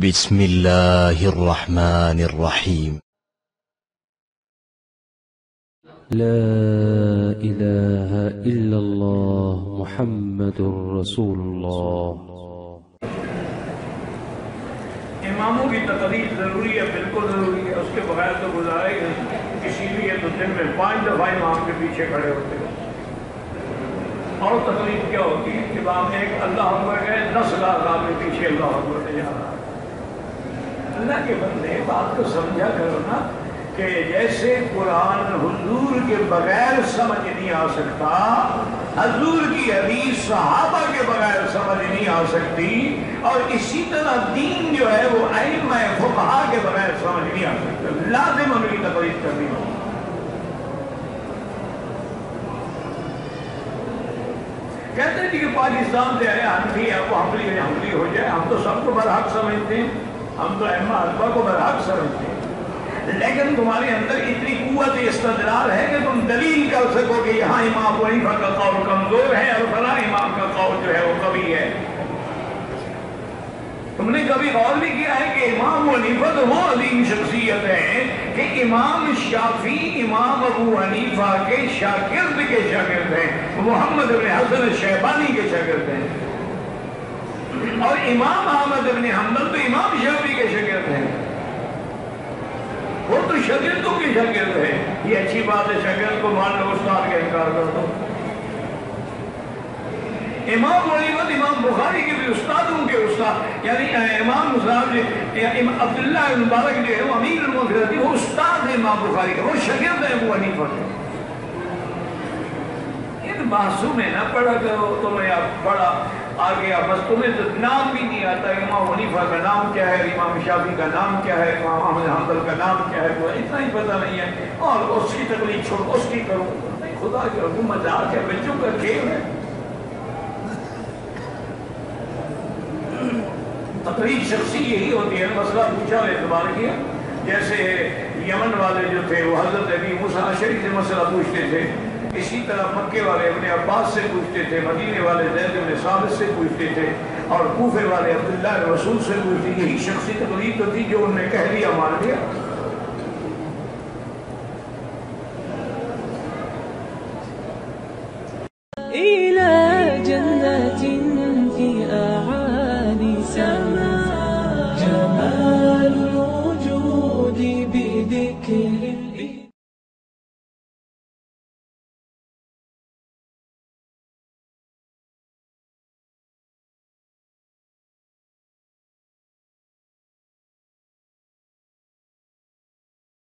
بسم الله الرحمن الرحيم. لا إله إلا الله محمد رسول الله. اماموں کی تقریر ضروری ہے، بالکل ضروری ہے، اس کے بغیر تو گزارا ہی نہیں۔ اسی لیے تو دن میں 5 دفعہ امام کے پیچھے کھڑے ہوتے ہیں۔ اور تقریر کیا ہوتی ہے؟ امام ایک اللہ اکبر کہے، 10 لاکھ آدمی پیچھے اللہ اکبر سے جا رہا ہے۔ اللہ کے بندے بات کو سمجھا کرو نا، کہ جیسے قرآن حضور کے بغیر سمجھ نہیں آ سکتا، حضور کی حدیث صحابہ کے بغیر سمجھ نہیں آ سکتی، اور اسی طرح دین جو ہے وہ ائمہ فقہا کے بغیر سمجھ نہیں آ سکتا۔ لازم ہمیں کی تقریر کرنی ہوگی۔ کہتے ہیں کہ پاکستان سے آئے حنفی ہے، وہ حنفی ہو جائے، ہم تو سب کو برحق سمجھتے ہیں، ہم تو ائمہ اربعہ کو برحق سمجھتے ہیں، لیکن تمہارے اندر اتنی قوت استدلال ہے کہ تم دلیل کر سکو کہ یہاں امام ابو حنیفہ کا قول کمزور ہے اور فلاں امام کا قول جو ہے وہ قوی ہے۔ تم نے کبھی غور بھی کیا ہے کہ امام ابو حنیفہ تو وہ عظیم شخصیت ہے کہ امام شافعی امام ابو حنیفہ کے شاگرد ہیں، محمد بن حسن الشیبانی کے شاگرد ہیں، اور امام احمد بن حنبل تو امام شافعی کے شاگرد ہیں۔ وہ تو شاگردوں کے شاگرد ہے۔ یہ اچھی بات ہے، شاگرد کو مان لو، استاد کا انکار کر دو۔ امام ابو حنیفہ امام بخاری کے بھی استادوں کے استاد، یعنی امام صاحب عبداللہ بن مبارک جو ہے وہ امیر المؤمنین، وہ استاد ہے امام بخاری کے، وہ شاگرد ہے ابو حنیفہ کے۔ ان بحثوں میں نہ پڑھا کرو، تمہیں اب بڑا آگے بس تمہیں تو نام بھی نہیں آتا، امام حنیفہ کا نام کیا ہے، امام شافعی کا نام کیا ہے، امام احمد حنبل کا نام کیا ہے، تو اتنا ہی پتہ نہیں ہے، اور اس کی تقلید چھوڑ اس کی کرو۔ نہیں، خدا کے رب، مذاق ہے، بچوں کا کھیل ہے۔ تقلید شخصی یہی ہوتی ہے، مسئلہ پوچھا اور اعتبار کیا۔ جیسے یمن والے جو تھے وہ حضرت ابی موسیٰ اشعری سے مسئلہ پوچھتے تھے، اسی طرح مکے والے ابن عباس سے پوچھتے تھے، مدینے والے زید بن ثابت سے پوچھتے تھے، اور کوفے والے عبداللہ رسول سے پوچھتے۔ یہی شخصی تقلید تو تھی جو انہوں نے کہہ دیا مان لیا۔